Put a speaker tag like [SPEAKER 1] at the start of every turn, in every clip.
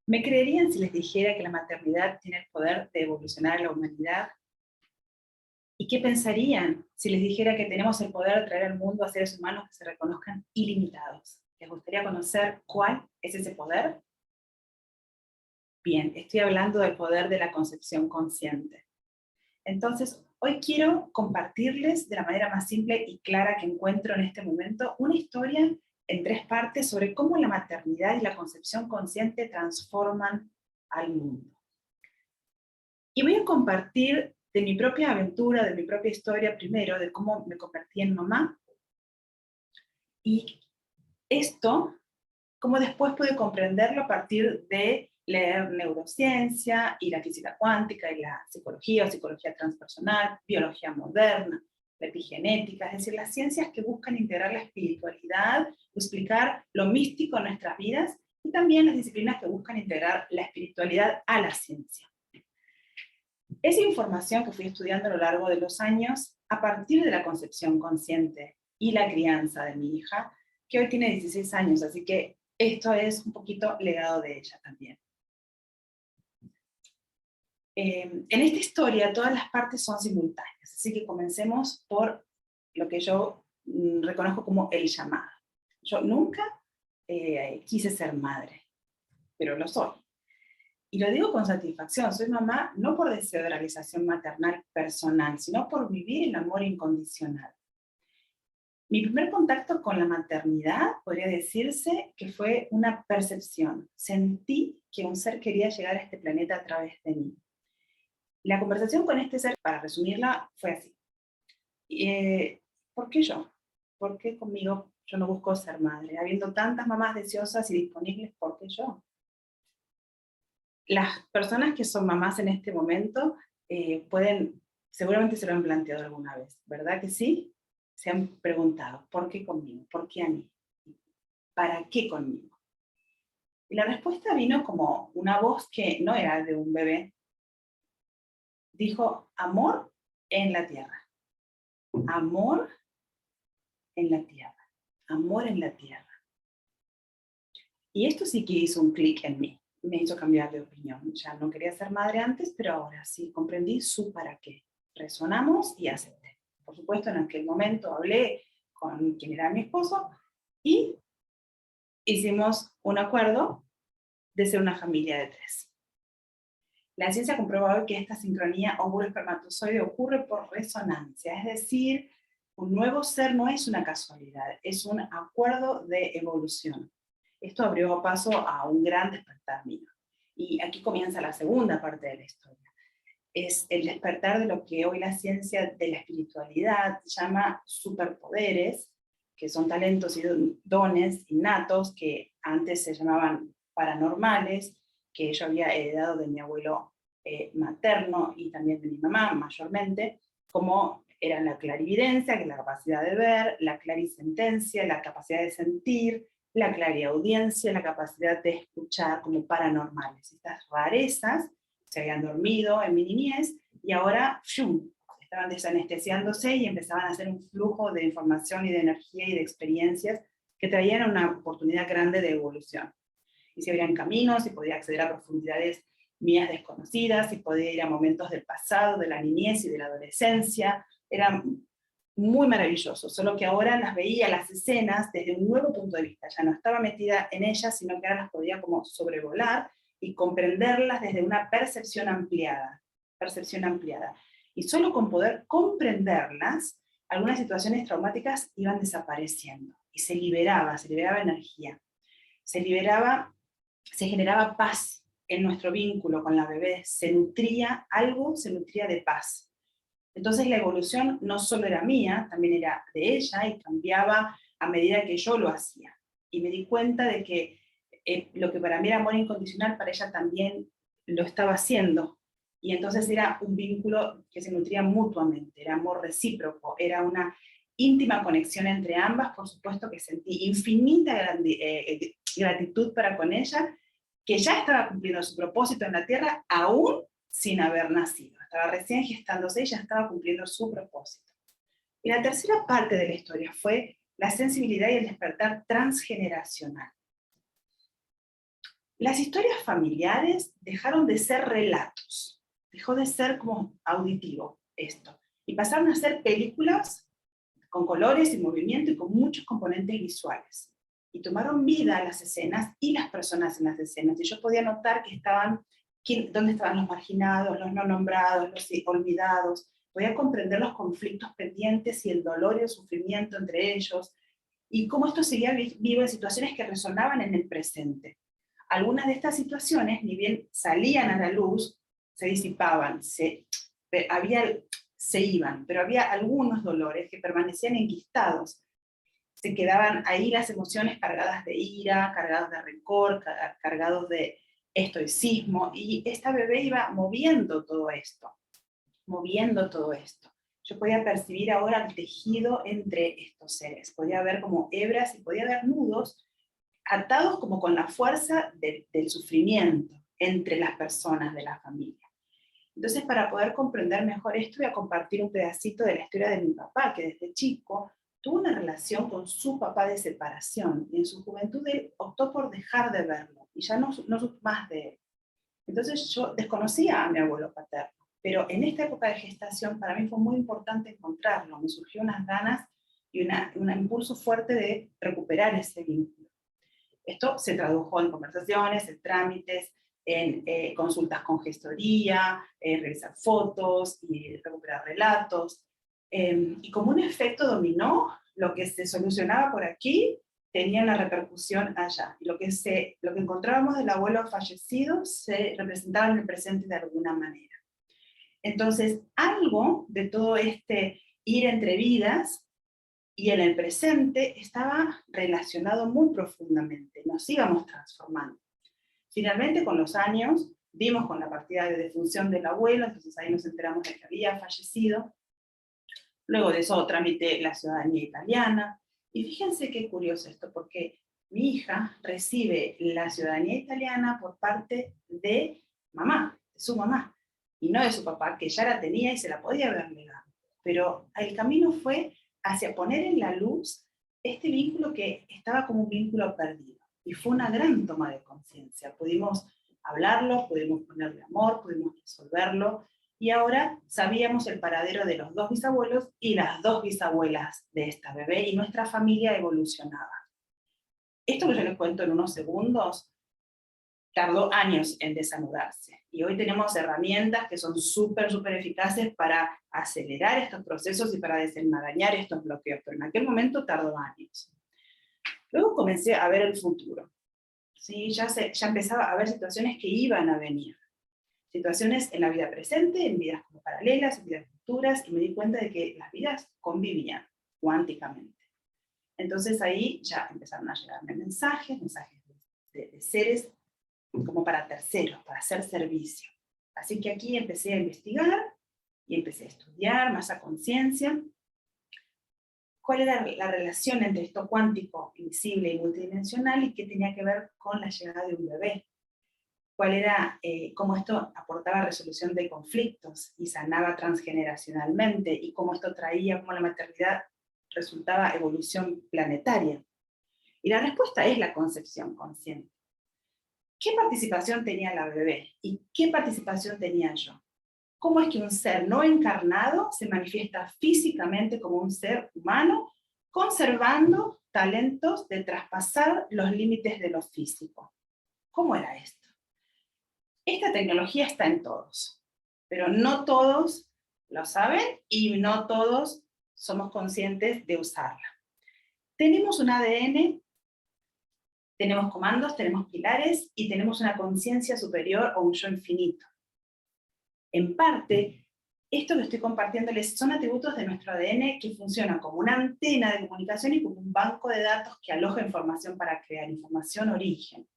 [SPEAKER 1] ¿Me creerían si les dijera que la maternidad tiene el poder de evolucionar a la humanidad? ¿Y qué pensarían si les dijera que tenemos el poder de traer al mundo a seres humanos que se reconozcan ilimitados? ¿Les gustaría conocer cuál es ese poder? Bien, estoy hablando del poder de la concepción consciente. Entonces, hoy quiero compartirles de la manera más simple y clara que encuentro en este momento una historia en 3 partes sobre cómo la maternidad y la concepción consciente transforman al mundo. Y voy a compartir de mi propia aventura, de mi propia historia primero, de cómo me convertí en mamá, y esto, cómo después pude comprenderlo a partir de leer neurociencia y la física cuántica y la psicología o psicología transpersonal, biología moderna, la epigenética, es decir, las ciencias que buscan integrar la espiritualidad, explicar lo místico en nuestras vidas, y también las disciplinas que buscan integrar la espiritualidad a la ciencia. Esa información que fui estudiando a lo largo de los años, a partir de la concepción consciente y la crianza de mi hija, que hoy tiene 16 años, así que esto es un poquito legado de ella también. En esta historia todas las partes son simultáneas, así que comencemos por lo que yo reconozco como el llamado. Yo nunca quise ser madre, pero lo soy. Y lo digo con satisfacción, soy mamá no por deseo de realización maternal personal, sino por vivir el amor incondicional. Mi primer contacto con la maternidad podría decirse que fue una percepción. Sentí que un ser quería llegar a este planeta a través de mí. La conversación con este ser, para resumirla, fue así. ¿Por qué yo? ¿Por qué conmigo yo no busco ser madre? Habiendo tantas mamás deseosas y disponibles, ¿por qué yo? Las personas que son mamás en este momento seguramente se lo han planteado alguna vez, ¿verdad que sí? Se han preguntado, ¿por qué conmigo? ¿Por qué a mí? ¿Para qué conmigo? Y la respuesta vino como una voz que no era de un bebé. Dijo, amor en la tierra. Amor en la tierra. Amor en la tierra. Y esto sí que hizo un clic en mí. Me hizo cambiar de opinión. Ya no quería ser madre antes, pero ahora sí comprendí su para qué. Resonamos y acepté. Por supuesto, en aquel momento hablé con quien era mi esposo y hicimos un acuerdo de ser una familia de 3. La ciencia ha comprobado que esta sincronía óvulo-espermatozoide ocurre por resonancia, es decir, un nuevo ser no es una casualidad, es un acuerdo de evolución. Esto abrió paso a un gran despertar mío. Y aquí comienza la segunda parte de la historia. Es el despertar de lo que hoy la ciencia de la espiritualidad llama superpoderes, que son talentos y dones innatos que antes se llamaban paranormales, que yo había heredado de mi abuelo materno y también de mi mamá mayormente, como eran la clarividencia, que es la capacidad de ver, la clarisentencia, la capacidad de sentir, la clariaudiencia, la capacidad de escuchar como paranormales. Estas rarezas se habían dormido en mi niñez y ahora ¡shum!, estaban desanestesiándose y empezaban a hacer un flujo de información y de energía y de experiencias que traían una oportunidad grande de evolución. Y se abrían caminos y podía acceder a profundidades mías desconocidas y podía ir a momentos del pasado, de la niñez y de la adolescencia. Era muy maravilloso, solo que ahora las veía, las escenas, desde un nuevo punto de vista. Ya no estaba metida en ellas, sino que ahora las podía como sobrevolar y comprenderlas desde una percepción ampliada. Y solo con poder comprenderlas, algunas situaciones traumáticas iban desapareciendo y se liberaba energía, se generaba paz en nuestro vínculo con la bebé, se nutría de paz. Entonces la evolución no solo era mía, también era de ella y cambiaba a medida que yo lo hacía. Y me di cuenta de que lo que para mí era amor incondicional, para ella también lo estaba haciendo. Y entonces era un vínculo que se nutría mutuamente, era amor recíproco, era una íntima conexión entre ambas. Por supuesto que sentí infinita gratitud para con ella, que ya estaba cumpliendo su propósito en la tierra aún sin haber nacido. Estaba recién gestándose y ya estaba cumpliendo su propósito. Y la tercera parte de la historia fue la sensibilidad y el despertar transgeneracional. Las historias familiares dejaron de ser relatos, dejó de ser como auditivo esto, y pasaron a ser películas con colores y movimiento y con muchos componentes visuales. Y tomaron vida las escenas y las personas en las escenas, y yo podía notar que dónde estaban los marginados, los no nombrados, los olvidados, podía comprender los conflictos pendientes y el dolor y el sufrimiento entre ellos, y cómo esto seguía vivo en situaciones que resonaban en el presente. Algunas de estas situaciones, ni bien salían a la luz, se disipaban, se iban, pero había algunos dolores que permanecían enquistados. Se quedaban ahí las emociones cargadas de ira, cargadas de rencor, cargados de estoicismo, y esta bebé iba moviendo todo esto. Yo podía percibir ahora el tejido entre estos seres, podía ver como hebras y podía ver nudos atados como con la fuerza del sufrimiento entre las personas de la familia. Entonces, para poder comprender mejor esto, voy a compartir un pedacito de la historia de mi papá, que desde chico tuvo una relación con su papá de separación, y en su juventud él optó por dejar de verlo, y ya no supo más de él. Entonces yo desconocía a mi abuelo paterno, pero en esta época de gestación para mí fue muy importante encontrarlo, me surgió unas ganas y un impulso fuerte de recuperar ese vínculo. Esto se tradujo en conversaciones, en trámites, en consultas con gestoría, revisar fotos y recuperar relatos. Y como un efecto dominó, lo que se solucionaba por aquí tenía una repercusión allá. Y lo que encontrábamos del abuelo fallecido se representaba en el presente de alguna manera. Entonces, algo de todo este ir entre vidas y en el presente estaba relacionado muy profundamente, nos íbamos transformando. Finalmente, con los años, vimos con la partida de defunción del abuelo, entonces ahí nos enteramos de que había fallecido. Luego de eso tramité la ciudadanía italiana, y fíjense qué curioso esto, porque mi hija recibe la ciudadanía italiana por parte de mamá, de su mamá, y no de su papá, que ya la tenía y se la podía haber negado. Pero el camino fue hacia poner en la luz este vínculo que estaba como un vínculo perdido. Y fue una gran toma de conciencia. Pudimos hablarlo, pudimos ponerle amor, pudimos resolverlo, y ahora sabíamos el paradero de los dos bisabuelos y las dos bisabuelas de esta bebé, y nuestra familia evolucionaba. Esto que yo les cuento en unos segundos tardó años en desanudarse, y hoy tenemos herramientas que son súper eficaces para acelerar estos procesos y para desenmarañar estos bloqueos, pero en aquel momento tardó años. Luego comencé a ver el futuro. ¿Sí? Ya empezaba a ver situaciones que iban a venir. Situaciones en la vida presente, en vidas como paralelas, en vidas futuras, y me di cuenta de que las vidas convivían cuánticamente. Entonces ahí ya empezaron a llegarme mensajes de seres como para terceros, para hacer servicio. Así que aquí empecé a investigar y empecé a estudiar más a conciencia cuál era la relación entre esto cuántico, invisible y multidimensional, y qué tenía que ver con la llegada de un bebé. Cuál era, cómo esto aportaba resolución de conflictos y sanaba transgeneracionalmente, y cómo esto traía, cómo la maternidad resultaba evolución planetaria. Y la respuesta es la concepción consciente. ¿Qué participación tenía la bebé? ¿Y qué participación tenía yo? ¿Cómo es que un ser no encarnado se manifiesta físicamente como un ser humano, conservando talentos de traspasar los límites de lo físico? ¿Cómo era esto? Esta tecnología está en todos, pero no todos lo saben y no todos somos conscientes de usarla. Tenemos un ADN, tenemos comandos, tenemos pilares y tenemos una conciencia superior o un yo infinito. En parte, esto que estoy compartiéndoles son atributos de nuestro ADN que funcionan como una antena de comunicación y como un banco de datos que aloja información para crear información origen.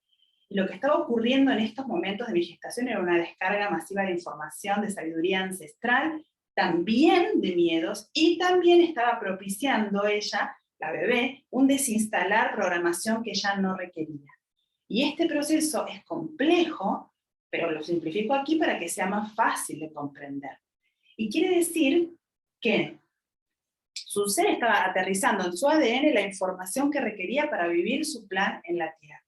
[SPEAKER 1] Y lo que estaba ocurriendo en estos momentos de mi gestación era una descarga masiva de información, de sabiduría ancestral, también de miedos, y también estaba propiciando ella, la bebé, un desinstalar programación que ella no requería. Y este proceso es complejo, pero lo simplifico aquí para que sea más fácil de comprender. Y quiere decir que su ser estaba aterrizando en su ADN la información que requería para vivir su plan en la Tierra.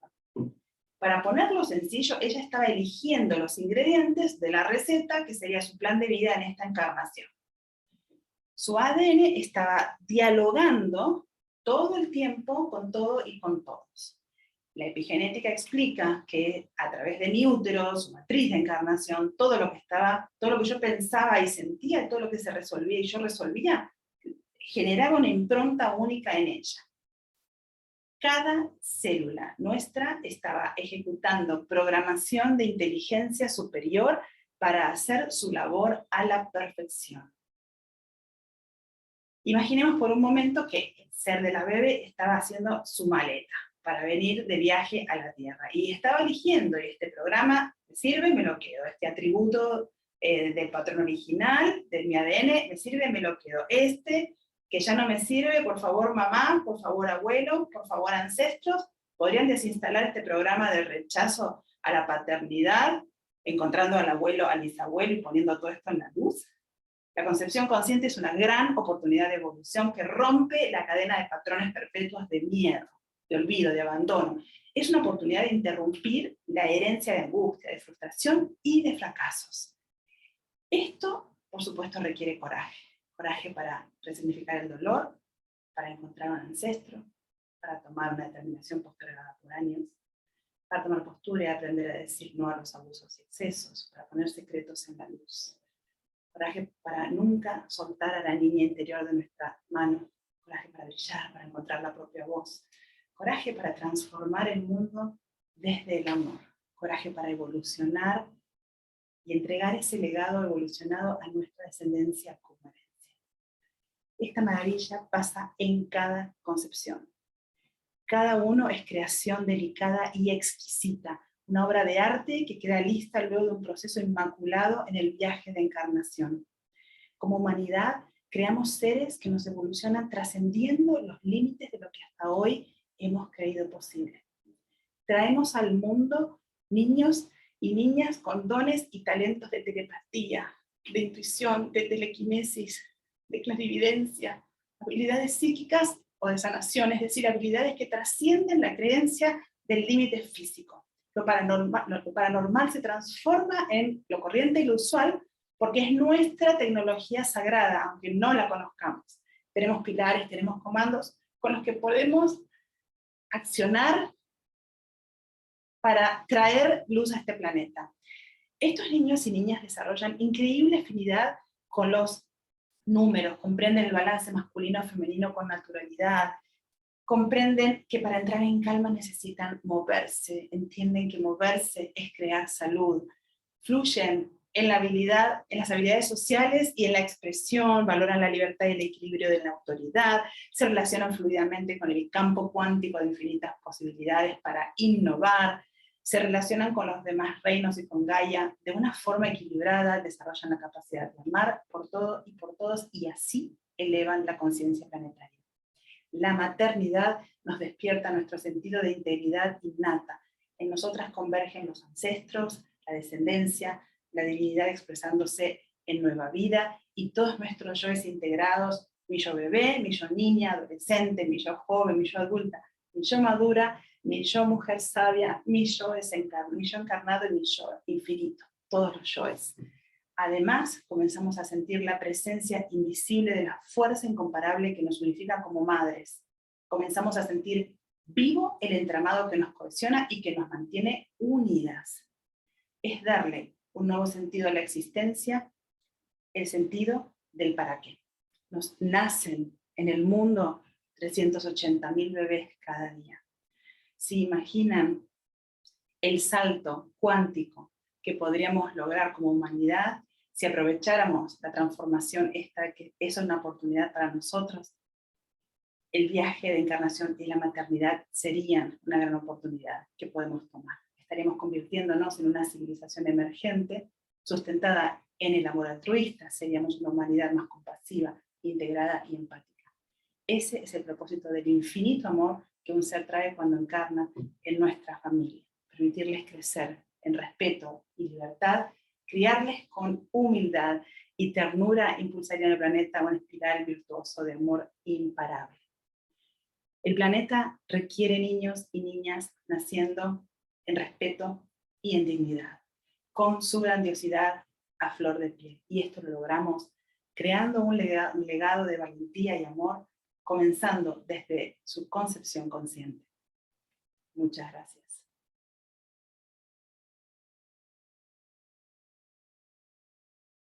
[SPEAKER 1] Para ponerlo sencillo, ella estaba eligiendo los ingredientes de la receta que sería su plan de vida en esta encarnación. Su ADN estaba dialogando todo el tiempo con todo y con todos. La epigenética explica que a través de mi útero, su matriz de encarnación, todo lo que yo pensaba y sentía, todo lo que se resolvía y yo resolvía, generaba una impronta única en ella. Cada célula nuestra estaba ejecutando programación de inteligencia superior para hacer su labor a la perfección. Imaginemos por un momento que el ser de la bebé estaba haciendo su maleta para venir de viaje a la Tierra. Y estaba eligiendo, este programa me sirve, me lo quedo. Este atributo del patrón original, de mi ADN, me sirve, me lo quedo. Este, que ya no me sirve, por favor mamá, por favor abuelo, por favor ancestros, ¿podrían desinstalar este programa de rechazo a la paternidad, encontrando al abuelo, al bisabuelo y poniendo todo esto en la luz? La concepción consciente es una gran oportunidad de evolución que rompe la cadena de patrones perpetuos de miedo, de olvido, de abandono. Es una oportunidad de interrumpir la herencia de angustia, de frustración y de fracasos. Esto, por supuesto, requiere coraje. Coraje para resignificar el dolor, para encontrar un ancestro, para tomar una determinación postergada por años, para tomar postura y aprender a decir no a los abusos y excesos, para poner secretos en la luz. Coraje para nunca soltar a la niña interior de nuestra mano. Coraje para brillar, para encontrar la propia voz. Coraje para transformar el mundo desde el amor. Coraje para evolucionar y entregar ese legado evolucionado a nuestra descendencia con herencia. Esta maravilla pasa en cada concepción. Cada uno es creación delicada y exquisita, una obra de arte que queda lista luego de un proceso inmaculado en el viaje de encarnación. Como humanidad, creamos seres que nos evolucionan trascendiendo los límites de lo que hasta hoy hemos creído posible. Traemos al mundo niños y niñas con dones y talentos de telepatía, de intuición, de telequinesis, de clarividencia, habilidades psíquicas o de sanación, es decir, habilidades que trascienden la creencia del límite físico. Lo paranormal se transforma en lo corriente y lo usual porque es nuestra tecnología sagrada, aunque no la conozcamos. Tenemos pilares, tenemos comandos con los que podemos accionar para traer luz a este planeta. Estos niños y niñas desarrollan increíble afinidad con los números, comprenden el balance masculino-femenino con naturalidad, comprenden que para entrar en calma necesitan moverse, entienden que moverse es crear salud, fluyen en las habilidades sociales y en la expresión, valoran la libertad y el equilibrio de la autoridad, se relacionan fluidamente con el campo cuántico de infinitas posibilidades para innovar, se relacionan con los demás reinos y con Gaia de una forma equilibrada, desarrollan la capacidad de amar por todo y por todos y así elevan la conciencia planetaria. La maternidad nos despierta nuestro sentido de integridad innata. En nosotras convergen los ancestros, la descendencia, la divinidad expresándose en nueva vida y todos nuestros yoes integrados, mi yo bebé, mi yo niña, adolescente, mi yo joven, mi yo adulta, mi yo madura, mi yo mujer sabia, mi yo encarnado y mi yo infinito, todos los yoes. Además, comenzamos a sentir la presencia invisible de la fuerza incomparable que nos unifica como madres. Comenzamos a sentir vivo el entramado que nos cohesiona y que nos mantiene unidas. Es darle un nuevo sentido a la existencia, el sentido del para qué. Nos nacen en el mundo 380.000 bebés cada día. Si imaginan el salto cuántico que podríamos lograr como humanidad, si aprovecháramos la transformación esta, que es una oportunidad para nosotros, el viaje de encarnación y la maternidad serían una gran oportunidad que podemos tomar. Estaremos convirtiéndonos en una civilización emergente, sustentada en el amor altruista, seríamos una humanidad más compasiva, integrada y empática. Ese es el propósito del infinito amor que un ser trae cuando encarna en nuestra familia. permitirles crecer en respeto y libertad, criarles con humildad y ternura impulsarían el planeta a una espiral virtuoso de amor imparable. El planeta requiere niños y niñas naciendo en respeto y en dignidad, con su grandiosidad a flor de piel. Y esto lo logramos creando un legado de valentía y amor, comenzando desde su concepción consciente. Muchas gracias.